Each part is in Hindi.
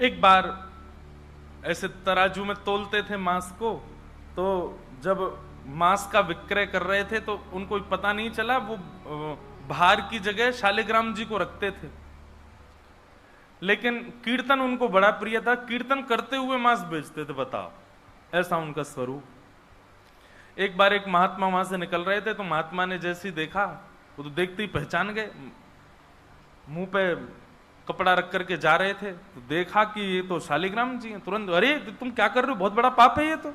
एक बार ऐसे तराजू में तोलते थे मांस को, तो जब मांस का विक्रय कर रहे थे तो उनको पता नहीं चला, वो भार की जगह शालिग्राम जी को रखते थे। लेकिन कीर्तन उनको बड़ा प्रिय था, कीर्तन करते हुए मांस बेचते थे। बताओ, ऐसा उनका स्वरूप। एक बार एक महात्मा वहां से निकल रहे थे, तो महात्मा ने जैसे ही देखा, वो तो देखते ही पहचान गए, मुंह पे कपड़ा रख करके जा रहे थे, तो देखा कि ये तो शालिग्राम जी हैं। तुरंत, अरे तुम क्या कर रहे हो, बहुत बड़ा पाप है, ये तो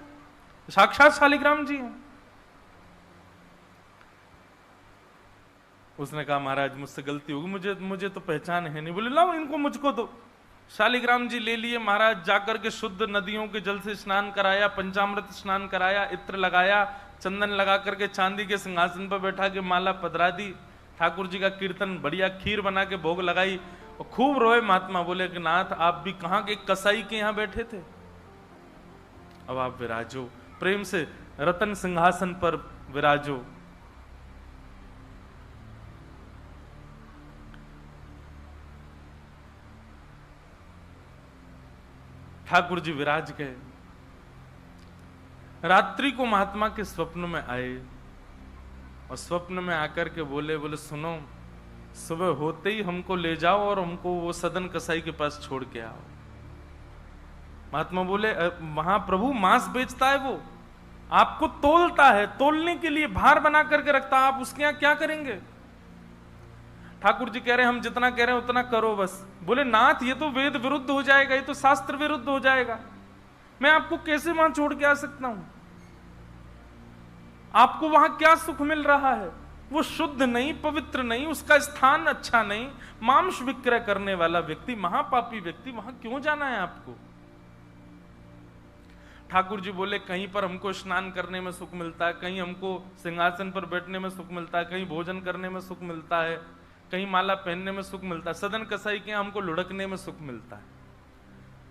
साक्षात शालिग्राम जी हैं। उसने कहा, महाराज मुझसे गलती होगी, मुझे तो पहचान है नहीं। बोले, लाओ इनको मुझको दो। शालिग्राम जी ले लिए महाराज, जाकर के शुद्ध नदियों के जल से स्नान कराया, पंचामृत स्नान कराया, इत्र लगाया, चंदन लगा करके चांदी के सिंहासन पर बैठा के माला पधरा दी, ठाकुर जी का कीर्तन, बढ़िया खीर बना के भोग लगाई, और खूब रोए महात्मा। बोले कि नाथ, आप भी कहां के कसाई के यहां बैठे थे, अब आप विराजो, प्रेम से रतन सिंहासन पर विराजो। ठाकुर जी विराज गए। रात्रि को महात्मा के स्वप्न में आए, और स्वप्न में आकर के बोले सुनो, सुबह होते ही हमको ले जाओ और हमको वो सदन कसाई के पास छोड़ के आओ। महात्मा बोले, वहां प्रभु मांस बेचता है, वो आपको तोलता है, तोलने के लिए भार बना करके रखता है, आप उसके यहां क्या करेंगे। ठाकुर जी कह रहे हैं, हम जितना कह रहे हैं उतना करो बस। बोले, नाथ ये तो वेद विरुद्ध हो जाएगा, ये तो शास्त्र विरुद्ध हो जाएगा, मैं आपको कैसे वहां छोड़ के आ सकता हूं। आपको वहां क्या सुख मिल रहा है, वो शुद्ध नहीं, पवित्र नहीं, उसका स्थान अच्छा नहीं, मांस विक्रय करने वाला व्यक्ति, महापापी व्यक्ति, वहां क्यों जाना है आपको। ठाकुर जी बोले, कहीं पर हमको स्नान करने में सुख मिलता है, कहीं हमको सिंहासन पर बैठने में सुख मिलता है, कहीं भोजन करने में सुख मिलता है, कहीं माला पहनने में सुख मिलता है, सदन कसाई के हमको लुढ़कने में सुख मिलता है।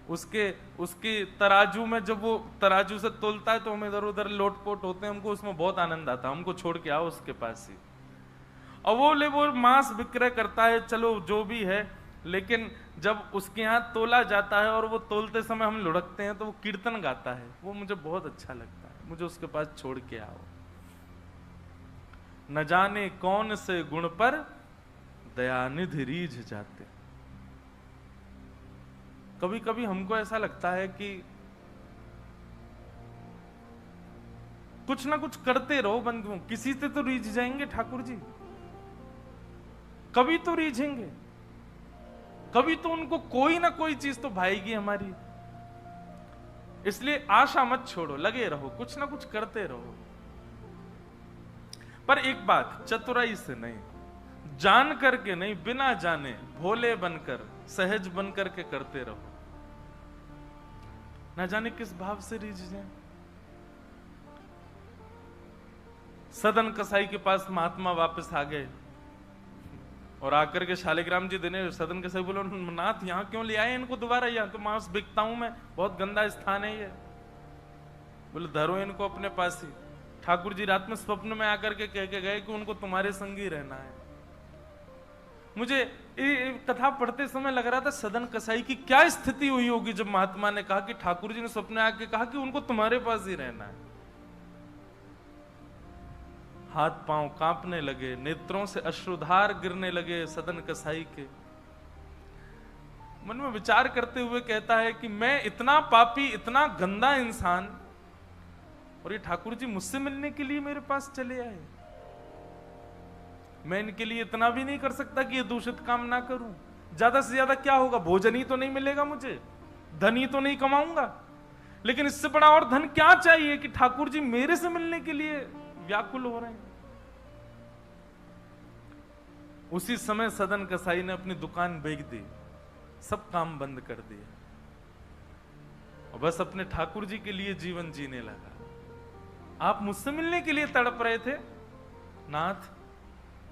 उसके तराजू में जब वो तराजू से तोलता है तो हम इधर उधर लोटपोट होते हैं, हमको उसमें बहुत आनंद आता है, हमको छोड़ के आओ उसके पास ही। और वो मांस विक्रय करता है, चलो जो भी है, लेकिन जब उसके यहाँ तोला जाता है और वो तोलते समय हम लुढ़कते हैं तो वो कीर्तन गाता है, वो मुझे बहुत अच्छा लगता है, मुझे उसके पास छोड़ के आओ। न जाने कौन से गुण पर दयानिधि रीझ जाते। कभी कभी हमको ऐसा लगता है कि कुछ ना कुछ करते रहो बंधुओं, किसी से तो रीझ जाएंगे ठाकुर जी, कभी तो रीझेंगे, कभी तो उनको कोई ना कोई चीज तो भाएगी हमारी। इसलिए आशा मत छोड़ो, लगे रहो, कुछ ना कुछ करते रहो। पर एक बात, चतुराई से नहीं, जान करके नहीं, बिना जाने भोले बनकर, सहज बनकर के करते रहो, ना जाने किस भाव से रीझ जाए। सदन कसाई के पास महात्मा वापस आ गए और आकर के शालिग्राम जी देने, सदन कसाई बोलो, नाथ यहां क्यों ले आए इनको दोबारा, यहां तो मांस बिकता हूं मैं, बहुत गंदा स्थान है ये। बोले, धरो इनको अपने पास ही। ठाकुर जी रात में स्वप्न में आकर के कह के गए कि उनको तुम्हारे संग ही रहना है। मुझे कथा पढ़ते समय लग रहा था, सदन कसाई की क्या स्थिति हुई होगी जब महात्मा ने कहा कि ठाकुर जी ने स्वप्न में आके कहा कि उनको तुम्हारे पास ही रहना है। हाथ पांव कांपने लगे, नेत्रों से अश्रुधार गिरने लगे सदन कसाई के। मन में विचार करते हुए कहता है कि मैं इतना पापी, इतना गंदा इंसान, और ये ठाकुर जी मुझसे मिलने के लिए मेरे पास चले आए। मैं इनके लिए इतना भी नहीं कर सकता कि ये दूषित काम ना करूं। ज्यादा से ज्यादा क्या होगा, भोजन ही तो नहीं मिलेगा मुझे, धन ही तो नहीं कमाऊंगा, लेकिन इससे बड़ा और धन क्या चाहिए कि ठाकुर जी मेरे से मिलने के लिए व्याकुल हो रहे हैं। उसी समय सदन कसाई ने अपनी दुकान बेच दी, सब काम बंद कर दिया और बस अपने ठाकुर जी के लिए जीवन जीने लगा। आप मुझसे मिलने के लिए तड़प रहे थे नाथ,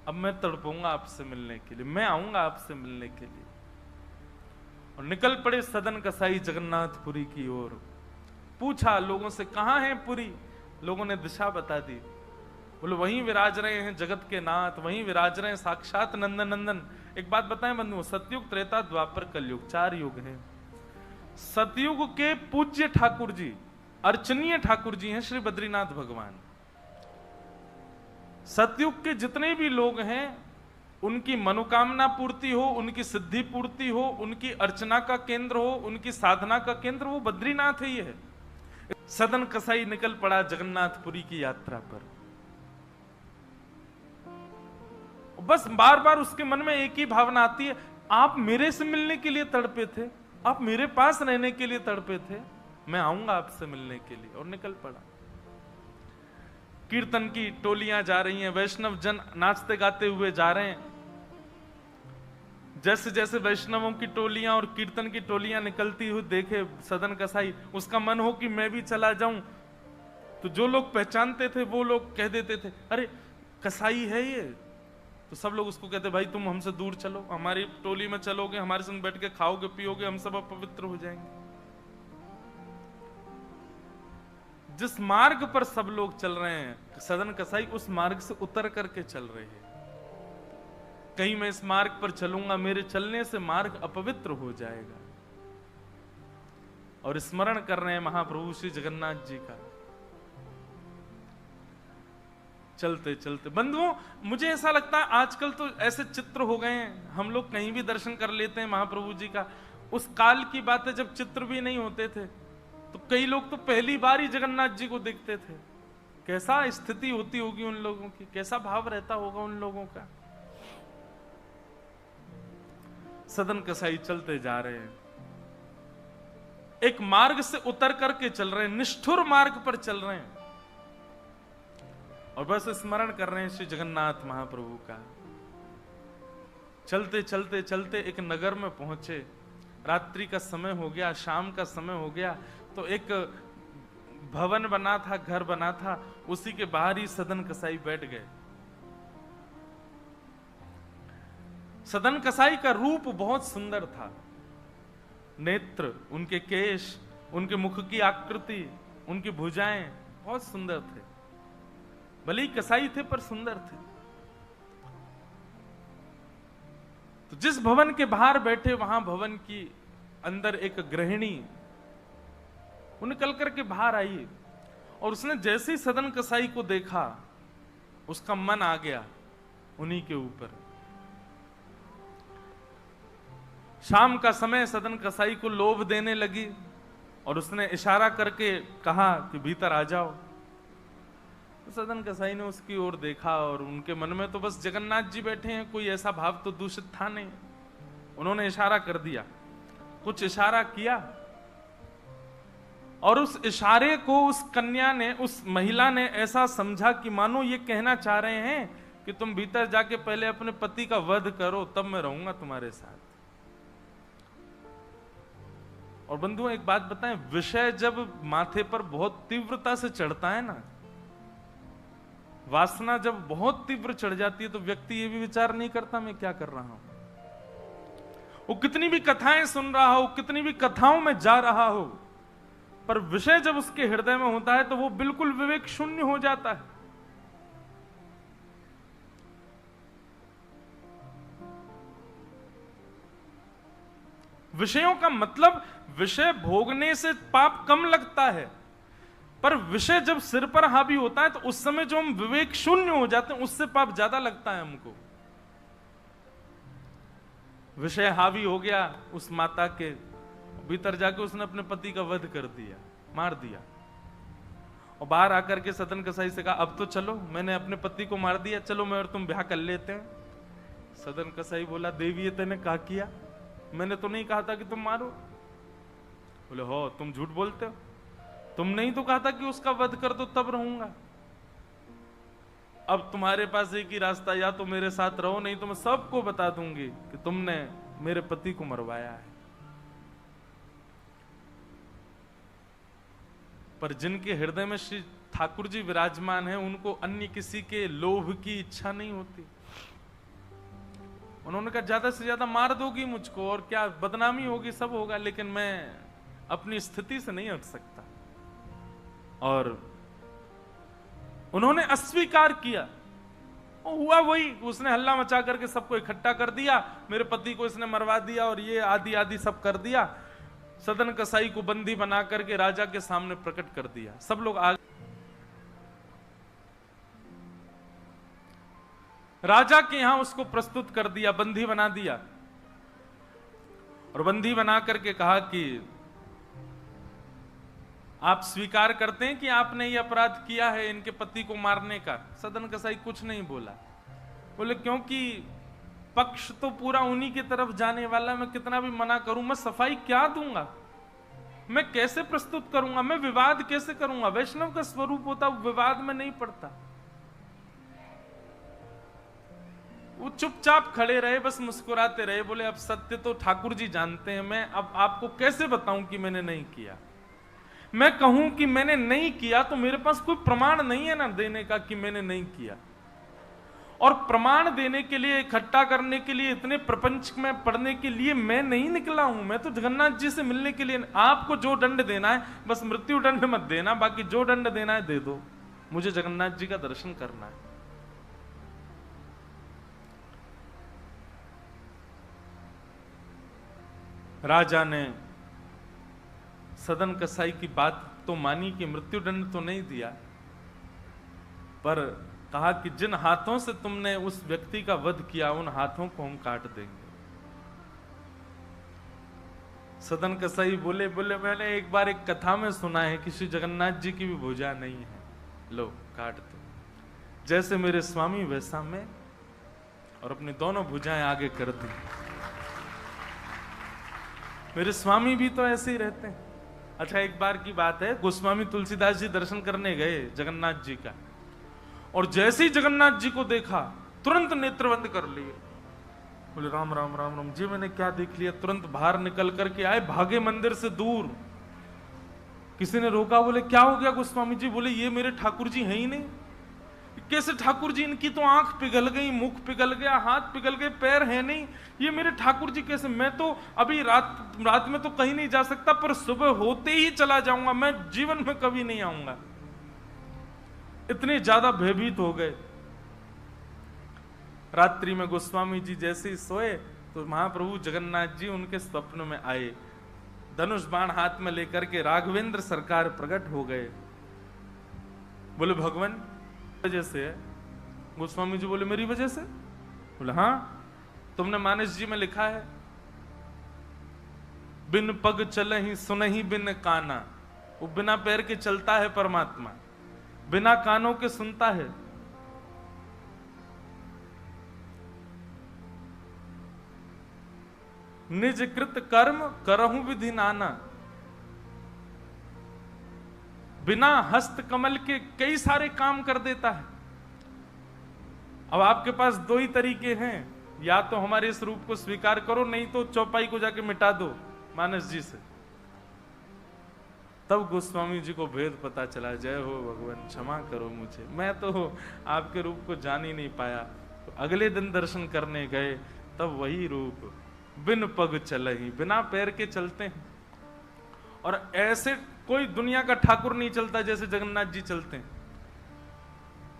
अब मैं तड़पूंगा आपसे मिलने के लिए, मैं आऊंगा आपसे मिलने के लिए। और निकल पड़े सदन कसाई जगन्नाथपुरी की ओर। पूछा लोगों से, कहां है पुरी? लोगों ने दिशा बता दी। बोले, वहीं विराज रहे हैं जगत के नाथ, वहीं विराज रहे हैं साक्षात नंदन नंदन। एक बात बताएं बंधुओं, सतयुग, त्रेता, द्वापर, कलयुग, 4 युग हैं। सतयुग के पूज्य ठाकुर जी, अर्चनीय ठाकुर जी हैं श्री बद्रीनाथ भगवान। सतयुग के जितने भी लोग हैं उनकी मनोकामना पूर्ति हो, उनकी सिद्धि पूर्ति हो, उनकी अर्चना का केंद्र हो, उनकी साधना का केंद्र वो बद्रीनाथ ही है। सदन कसाई निकल पड़ा जगन्नाथपुरी की यात्रा पर। बस बार बार उसके मन में एक ही भावना आती है, आप मेरे से मिलने के लिए तड़पे थे, आप मेरे पास रहने के लिए तड़पे थे, मैं आऊंगा आपसे मिलने के लिए। और निकल पड़ा। कीर्तन की टोलियां जा रही हैं, वैष्णव जन नाचते गाते हुए जा रहे हैं। जैसे जैसे वैष्णवों की टोलियां और कीर्तन की टोलियां निकलती हुई देखे सदन कसाई, उसका मन हो कि मैं भी चला जाऊं। तो जो लोग पहचानते थे वो लोग कह देते थे, अरे कसाई है ये। तो सब लोग उसको कहते, भाई तुम हमसे दूर चलो, हमारी टोली में चलोगे, हमारे संग बैठ के खाओगे पियोगे, हम सब अपवित्र हो जाएंगे। जिस मार्ग पर सब लोग चल रहे हैं सदन कसाई उस मार्ग से उतर करके चल रहे हैं। कहीं मैं इस मार्ग पर चलूंगा, मेरे चलने से मार्ग अपवित्र हो जाएगा। और स्मरण कर रहे हैं महाप्रभु श्री जगन्नाथ जी का। चलते चलते बंधुओं, मुझे ऐसा लगता है आजकल तो ऐसे चित्र हो गए हैं, हम लोग कहीं भी दर्शन कर लेते हैं महाप्रभु जी का। उस काल की बात है जब चित्र भी नहीं होते थे, तो कई लोग तो पहली बार ही जगन्नाथ जी को देखते थे। कैसा स्थिति होती होगी उन लोगों की, कैसा भाव रहता होगा उन लोगों का। सदन कसाई चलते जा रहे हैं, एक मार्ग से उतर करके चल रहे हैं, निष्ठुर मार्ग पर चल रहे हैं और बस स्मरण कर रहे हैं श्री जगन्नाथ महाप्रभु का। चलते चलते चलते एक नगर में पहुंचे। रात्रि का समय हो गया, शाम का समय हो गया। तो एक भवन बना था, घर बना था, उसी के बाहर ही सदन कसाई बैठ गए। सदन कसाई का रूप बहुत सुंदर था। नेत्र, उनके केश, उनके मुख की आकृति, उनकी भुजाएं बहुत सुंदर थे। भले ही कसाई थे पर सुंदर थे। तो जिस भवन के बाहर बैठे वहां भवन की अंदर एक गृहिणी वो निकल करके बाहर आई और उसने जैसे ही सदन कसाई को देखा उसका मन आ गया उन्हीं के ऊपर। शाम का समय, सदन कसाई को लोभ देने लगी और उसने इशारा करके कहा कि भीतर आ जाओ। तो सदन कसाई ने उसकी ओर देखा और उनके मन में तो बस जगन्नाथ जी बैठे हैं, कोई ऐसा भाव तो दूषित था नहीं। उन्होंने इशारा कर दिया, कुछ इशारा किया और उस इशारे को उस कन्या ने, उस महिला ने ऐसा समझा कि मानो ये कहना चाह रहे हैं कि तुम भीतर जाके पहले अपने पति का वध करो, तब मैं रहूंगा तुम्हारे साथ। और बंधुओं एक बात बताएं, विषय जब माथे पर बहुत तीव्रता से चढ़ता है ना, वासना जब बहुत तीव्र चढ़ जाती है, तो व्यक्ति ये भी विचार नहीं करता मैं क्या कर रहा हूं। वो कितनी भी कथाएं सुन रहा हो, कितनी भी कथाओं में जा रहा हो, पर विषय जब उसके हृदय में होता है तो वो बिल्कुल विवेक शून्य हो जाता है। विषयों का मतलब, विषय भोगने से पाप कम लगता है, पर विषय जब सिर पर हावी होता है तो उस समय जो हम विवेक शून्य हो जाते हैं उससे पाप ज्यादा लगता है हमको। विषय हावी हो गया उस माता के, भीतर जाके उसने अपने पति का वध कर दिया, मार दिया। और बाहर आकर के सदन कसाई से कहा, अब तो चलो, मैंने अपने पति को मार दिया, चलो मैं और तुम ब्याह कर लेते हैं। सदन कसाई बोला, देवी ये तेने कहा किया, मैंने तो नहीं कहा था कि तुम मारो। बोले, हो तुम झूठ बोलते हो, तुमने ही तो कहा था कि उसका वध कर दो तब रहूंगा। अब तुम्हारे पास एक ही रास्ता, या तो मेरे साथ रहो, नहीं तो मैं सबको बता दूंगी कि तुमने मेरे पति को मरवाया है। पर जिनके हृदय में श्री ठाकुर जी विराजमान हैं, उनको अन्य किसी के लोभ की इच्छा नहीं होती। उन्होंने कहा, ज्यादा से ज्यादा मार दोगी मुझको और क्या, बदनामी होगी, सब होगा, लेकिन मैं अपनी स्थिति से नहीं हट सकता। और उन्होंने अस्वीकार किया। हुआ वही, उसने हल्ला मचा करके सबको इकट्ठा कर दिया, मेरे पति को इसने मरवा दिया और ये आदि आदि सब कर दिया। सदन कसाई को बंदी बना करके राजा के सामने प्रकट कर दिया। सब लोग आगे, राजा के यहां उसको प्रस्तुत कर दिया, बंदी बना दिया। और बंदी बना करके कहा कि आप स्वीकार करते हैं कि आपने ये अपराध किया है इनके पति को मारने का? सदन कसाई कुछ नहीं बोला। बोले क्योंकि पक्ष तो पूरा उन्हीं की तरफ जाने वाला, मैं कितना भी मना करूं, मैं सफाई क्या दूंगा, मैं कैसे प्रस्तुत करूंगा, मैं विवाद कैसे करूंगा? वैष्णव का स्वरूप होता विवाद में नहीं पड़ता। वो चुपचाप खड़े रहे, बस मुस्कुराते रहे। बोले अब सत्य तो ठाकुर जी जानते हैं, मैं अब आपको कैसे बताऊं कि मैंने नहीं किया। मैं कहूं कि मैंने नहीं किया तो मेरे पास कोई प्रमाण नहीं है ना देने का कि मैंने नहीं किया। और प्रमाण देने के लिए, इकट्ठा करने के लिए, इतने प्रपंच में पढ़ने के लिए मैं नहीं निकला हूं। मैं तो जगन्नाथ जी से मिलने के लिए, आपको जो दंड देना है बस मृत्यु दंड मत देना, बाकी जो दंड देना है दे दो, मुझे जगन्नाथ जी का दर्शन करना है। राजा ने सदन कसाई की बात तो मानी कि मृत्युदंड तो नहीं दिया, पर कहा कि जिन हाथों से तुमने उस व्यक्ति का वध किया उन हाथों को हम काट देंगे। सदन कसाई बोले मैंने एक बार एक कथा में सुना है कि श्री जगन्नाथ जी की भी भुजा नहीं है, लो काट दो। जैसे मेरे स्वामी वैसा मैं, और अपनी दोनों भुजाएं आगे कर दी। मेरे स्वामी भी तो ऐसे ही रहते हैं। अच्छा, एक बार की बात है, गोस्वामी तुलसीदास जी दर्शन करने गए जगन्नाथ जी का, और जैसे ही जगन्नाथ जी को देखा तुरंत नेत्र बंद कर लिए। बोले राम राम राम राम जी, मैंने क्या देख लिया? तुरंत बाहर निकल करके आए, भागे मंदिर से दूर। किसी ने रोका, बोले क्या हो गया गोस्वामी जी? बोले ये मेरे ठाकुर जी हैं ही नहीं। कैसे ठाकुर जी? इनकी तो आंख पिघल गई, मुख पिघल गया, हाथ पिघल गए, पैर है नहीं, ये मेरे ठाकुर जी कैसे? मैं तो अभी रात में तो कहीं नहीं जा सकता, पर सुबह होते ही चला जाऊंगा, मैं जीवन में कभी नहीं आऊंगा। इतने ज्यादा भयभीत हो गए। रात्रि में गोस्वामी जी जैसे ही सोए तो महाप्रभु जगन्नाथ जी उनके स्वप्न में आए, धनुष बाण हाथ में लेकर के राघवेंद्र सरकार प्रकट हो गए। बोले भगवान वजह से है? गोस्वामी जी बोले मेरी वजह से? बोले हाँ, तुमने मानस जी में लिखा है, बिन पग चलहि सुनहि बिन काना। वो बिना पैर के चलता है परमात्मा, बिना कानों के सुनता है। निज कृत कर्म करहु विधि नाना। बिना हस्त कमल के कई सारे काम कर देता है। अब आपके पास दो ही तरीके हैं, या तो हमारे इस रूप को स्वीकार करो, नहीं तो चौपाई को जाके मिटा दो मानस जी से। तब गोस्वामी जी को भेद पता चला। जय हो भगवान, क्षमा करो मुझे, मैं तो आपके रूप को जान ही नहीं पाया। तो अगले दिन दर्शन करने गए, तब वही रूप, बिन पग चलहि, बिना पैर के चलते हैं। और ऐसे कोई दुनिया का ठाकुर नहीं चलता जैसे जगन्नाथ जी चलते हैं।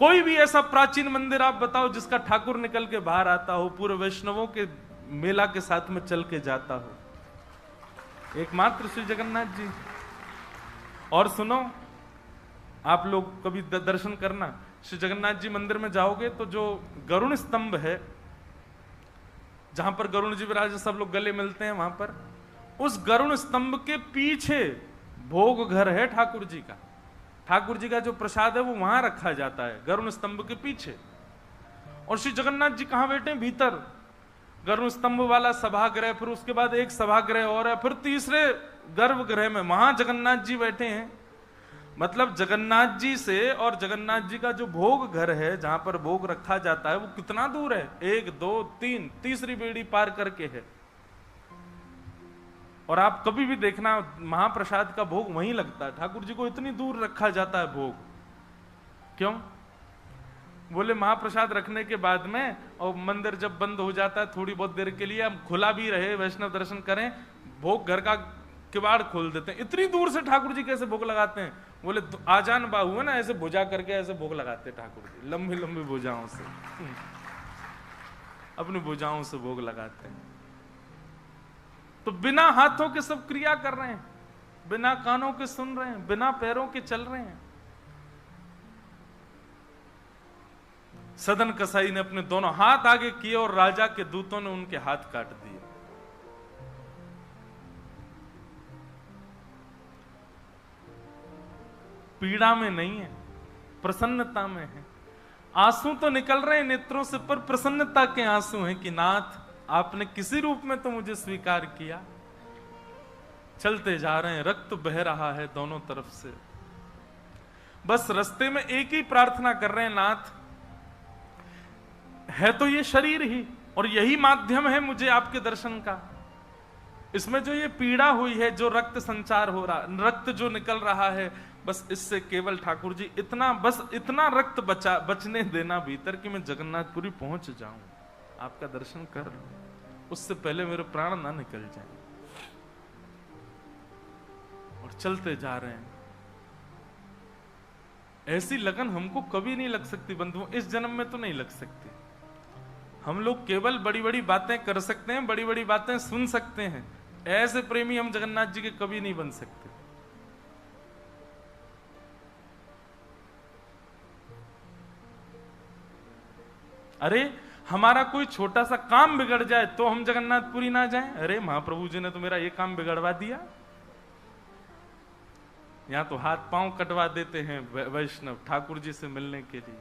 कोई भी ऐसा प्राचीन मंदिर आप बताओ जिसका ठाकुर निकल के बाहर आता हो, पूरे वैष्णवों के मेला के साथ में चल के जाता हो, एकमात्र श्री जगन्नाथ जी। और सुनो, आप लोग कभी दर्शन करना, श्री जगन्नाथ जी मंदिर में जाओगे तो जो गरुण स्तंभ है, जहां पर गरुण जी विराज, सब लोग गले मिलते हैं, वहां पर उस गरुण स्तंभ के पीछे भोग घर है ठाकुर जी का। ठाकुर जी का जो प्रसाद है वो वहां रखा जाता है, गरुण स्तंभ के पीछे। और श्री जगन्नाथ जी कहां बैठे? भीतर गरुण स्तंभ वाला सभागृह, फिर उसके बाद एक सभागृह और है, फिर तीसरे गर्भगृह में वहां जगन्नाथ जी बैठे हैं। मतलब जगन्नाथ जी से और जगन्नाथ जी का जो भोग घर है, जहां पर भोग रखा जाता है, वो कितना दूर है? 1 2 3 तीसरी बेड़ी पार करके है। और आप कभी भी देखना, महाप्रसाद का भोग वहीं लगता है। ठाकुर जी को इतनी दूर रखा जाता है भोग, क्यों? बोले महाप्रसाद रखने के बाद में, और मंदिर जब बंद हो जाता है थोड़ी बहुत देर के लिए, हम खुला भी रहे, वैष्णव दर्शन करें, भोग घर का किवाड़ खोल देते हैं। इतनी दूर से ठाकुर जी कैसे भोग लगाते हैं? बोले आजान बाहु है ना, ऐसे भुजा करके ऐसे भोग लगाते ठाकुर जी, लंबी लंबी भुजाओं से, अपनी भुजाओं से भोग लगाते हैं। तो बिना हाथों के सब क्रिया कर रहे हैं, बिना कानों के सुन रहे हैं, बिना पैरों के चल रहे हैं। सदन कसाई ने अपने दोनों हाथ आगे किए और राजा के दूतों ने उनके हाथ काट दिए। पीड़ा में नहीं है, प्रसन्नता में है। आंसू तो निकल रहे हैं नेत्रों से, पर प्रसन्नता के आंसू हैं कि नाथ आपने किसी रूप में तो मुझे स्वीकार किया। चलते जा रहे हैं, रक्त बह रहा है दोनों तरफ से। बस रास्ते में एक ही प्रार्थना कर रहे हैं, नाथ है तो ये शरीर ही, और यही माध्यम है मुझे आपके दर्शन का। इसमें जो ये पीड़ा हुई है, जो रक्त संचार हो रहा, रक्त जो निकल रहा है, बस इससे केवल ठाकुर जी इतना रक्त बचने देना भीतर कि मैं जगन्नाथपुरी पहुंच जाऊं, आपका दर्शन कर लूं, उससे पहले मेरे प्राण ना निकल जाएं। और चलते जा रहे हैं। ऐसी लगन हमको कभी नहीं लग सकती बंधुओं, इस जन्म में तो नहीं लग सकती। हम लोग केवल बड़ी बड़ी बातें कर सकते हैं, बड़ी बड़ी बातें सुन सकते हैं, ऐसे प्रेमी हम जगन्नाथ जी के कभी नहीं बन सकते। अरे हमारा कोई छोटा सा काम बिगड़ जाए तो हम जगन्नाथपुरी ना जाएं? अरे महाप्रभु जी ने तो मेरा ये काम बिगड़वा दिया। यहां तो हाथ पांव कटवा देते हैं वैष्णव ठाकुर जी से मिलने के लिए।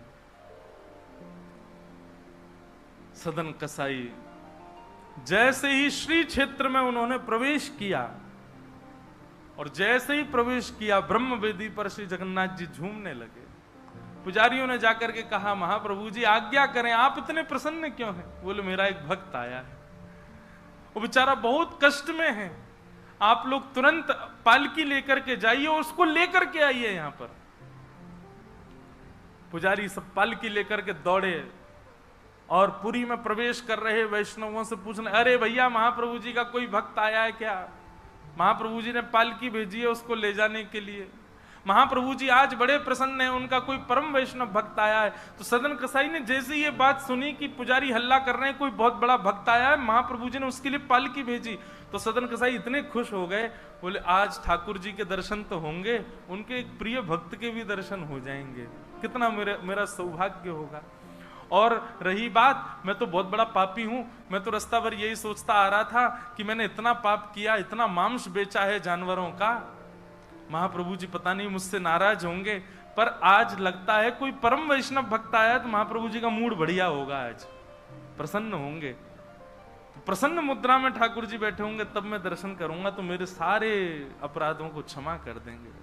सदन कसाई जैसे ही श्री क्षेत्र में उन्होंने प्रवेश किया, और जैसे ही प्रवेश किया ब्रह्म वेदी पर श्री जगन्नाथ जी झूमने लगे। पुजारियों ने जाकर के कहा, महाप्रभु जी आज्ञा करें, आप इतने प्रसन्न क्यों हैं? बोले मेरा एक भक्त आया है, वो बेचारा बहुत कष्ट में है, आप लोग तुरंत पालकी लेकर के जाइए और उसको लेकर के आइए यहां पर। पुजारी सब पालकी लेकर के दौड़े और पुरी में प्रवेश कर रहे वैष्णवों से पूछने, अरे भैया महाप्रभु जी का कोई भक्त आया है क्या? महाप्रभु जी ने पालकी भेजी है उसको ले जाने के लिए। महाप्रभु जी आज बड़े प्रसन्न हैं, उनका कोई परम वैष्णव भक्त आया है। तो सदन कसाई ने जैसे ये बात सुनी कि पुजारी हल्ला कर रहे हैं, कोई बहुत बड़ा भक्त आया है, महाप्रभु जी ने उसके लिए पालकी भेजी, तो सदन कसाई इतने खुश हो गए, बोले आज ठाकुर जी के दर्शन तो होंगे, उनके एक प्रिय भक्त के भी दर्शन हो जाएंगे, कितना मेरा सौभाग्य होगा। और रही बात, मैं तो बहुत बड़ा पापी हूं, मैं तो रास्ता भर यही सोचता आ रहा था कि मैंने इतना पाप किया, इतना मांस बेचा है जानवरों का, महाप्रभु जी पता नहीं मुझसे नाराज होंगे, पर आज लगता है कोई परम वैष्णव भक्त आया तो महाप्रभु जी का मूड बढ़िया होगा, आज प्रसन्न होंगे। तो प्रसन्न मुद्रा में ठाकुर जी बैठे होंगे, तब मैं दर्शन करूंगा तो मेरे सारे अपराधों को क्षमा कर देंगे।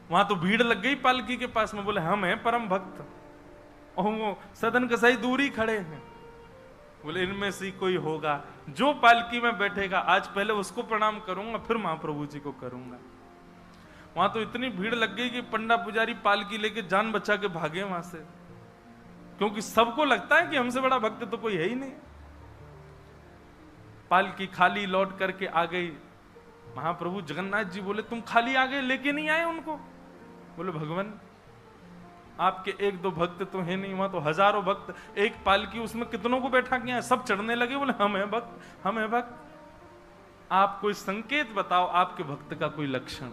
वहां तो भीड़ लग गई पालकी के पास में, बोले हम हैं परम भक्त, और वो सदन कसाई दूर ही खड़े हैं। बोले इनमें से कोई होगा जो पालकी में बैठेगा, आज पहले उसको प्रणाम करूंगा फिर महाप्रभु जी को करूंगा। वहां तो इतनी भीड़ लग गई कि पंडा पुजारी पालकी लेके जान बचा के भागे वहां से, क्योंकि सबको लगता है कि हमसे बड़ा भक्त तो कोई है ही नहीं। पालकी खाली लौट करके आ गई। महाप्रभु जगन्नाथ जी बोले तुम खाली आ गए, लेके नहीं आए उनको? बोले भगवान आपके एक दो भक्त तो है नहीं, वहां तो हजारों भक्त, एक पालकी उसमें कितनों को बैठा किया, सब चढ़ने लगे। बोले हम हैं भक्त, हम हैं भक्त। आप कोई संकेत बताओ, आपके भक्त का कोई लक्षण।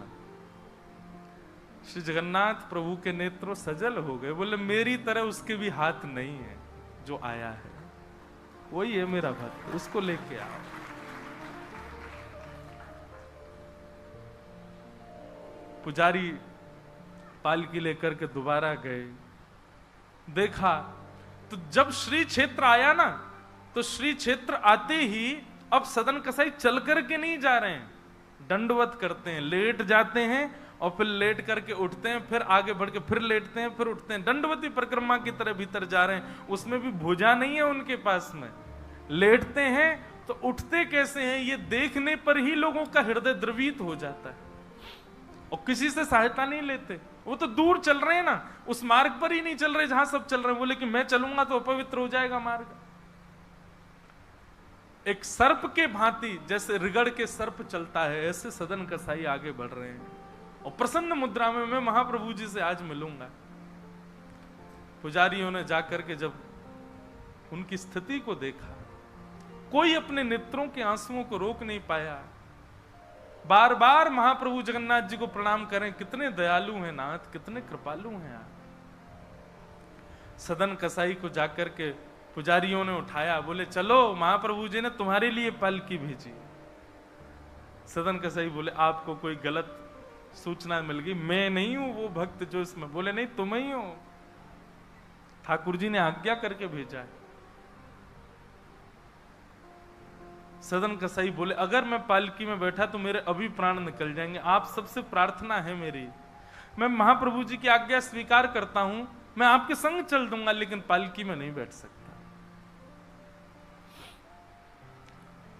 श्री जगन्नाथ प्रभु के नेत्रों सजल हो गए, बोले मेरी तरह उसके भी हाथ नहीं है, जो आया है वही है मेरा भक्त, उसको लेके आओ। पुजारी पालकी लेकर के दोबारा गए, देखा तो जब श्री क्षेत्र आया ना, तो श्री क्षेत्र आते ही अब सदन कसाई चल करके नहीं जा रहे हैं, दंडवत करते हैं, लेट जाते हैं और फिर लेट करके उठते हैं, फिर आगे बढ़ के फिर लेटते हैं, फिर उठते हैं, दंडवती परिक्रमा की तरह भीतर जा रहे हैं। उसमें भी भुजा नहीं है उनके पास में, लेटते हैं तो उठते कैसे हैं ये देखने पर ही लोगों का हृदय द्रवित हो जाता है, और किसी से सहायता नहीं लेते। वो तो दूर चल रहे हैं ना, उस मार्ग पर ही नहीं चल रहे जहां सब चल रहे हैं। बोले कि मैं चलूंगा तो अपवित्र हो जाएगा मार्ग। एक सर्प के भांति जैसे रिगड़ के सर्प चलता है, ऐसे सदन कसाई आगे बढ़ रहे हैं, और प्रसन्न मुद्रा में मैं महाप्रभु जी से आज मिलूंगा। पुजारियों ने जाकर के जब उनकी स्थिति को देखा, कोई अपने नेत्रों के आंसुओं को रोक नहीं पाया। बार बार महाप्रभु जगन्नाथ जी को प्रणाम करें, कितने दयालु हैं नाथ, कितने कृपालु हैं आप। सदन कसाई को जाकर के पुजारियों ने उठाया, बोले चलो महाप्रभु जी ने तुम्हारे लिए पालकी भेजी। सदन कसाई बोले आपको कोई गलत सूचना मिल गई, मैं नहीं हूं वो भक्त जो इसमें। बोले नहीं तुम ही हो, ठाकुर जी ने आज्ञा करके भेजा है। सदन कसाई बोले अगर मैं पालकी में बैठा तो मेरे अभी प्राण निकल जाएंगे, आप सबसे प्रार्थना है मेरी, मैं महाप्रभु जी की आज्ञा स्वीकार करता हूं, मैं आपके संग चल दूंगा लेकिन पालकी में नहीं बैठ सकता।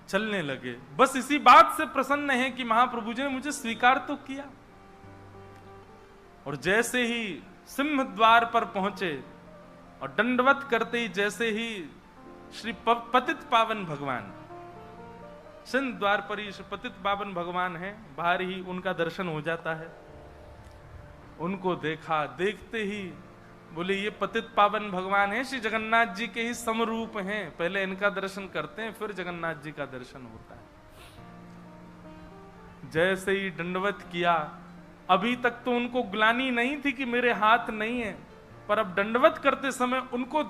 चलने लगे, बस इसी बात से प्रसन्न है कि महाप्रभु जी ने मुझे स्वीकार तो किया। और जैसे ही सिंह द्वार पर पहुंचे और दंडवत करते ही जैसे ही श्री पतित पावन भगवान, सिंह द्वार पर ही श्री पतित पावन भगवान है, बाहर ही उनका दर्शन हो जाता है। उनको देखा, देखते ही बोले ये पतित पावन भगवान है, श्री जगन्नाथ जी के ही समरूप हैं, पहले इनका दर्शन करते हैं फिर जगन्नाथ जी का दर्शन होता है। जैसे ही दंडवत किया, अभी तक तो उनको ग्लानि नहीं थी कि मेरे हाथ नहीं है, पर अब दंडवत करते समय उनको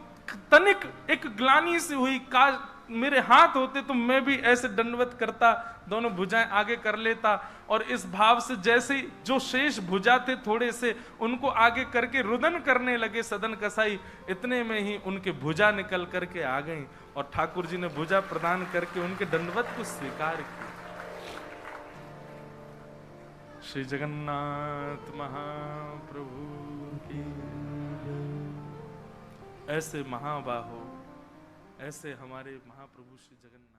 तनिक एक ग्लानि सी हुई, काश मेरे हाथ होते तो मैं भी ऐसे दंडवत करता, दोनों भुजाएं आगे कर लेता। और इस भाव से जैसे जो शेष भुजा थे थोड़े से उनको आगे करके रुदन करने लगे सदन कसाई, इतने में ही उनके भुजा निकल करके आ गई और ठाकुर जी ने भुजा प्रदान करके उनके दंडवत को स्वीकार किया। श्री जगन्नाथ महाप्रभु की। ऐसे महाबाहो, ऐसे हमारे महाप्रभु श्री जगन्नाथ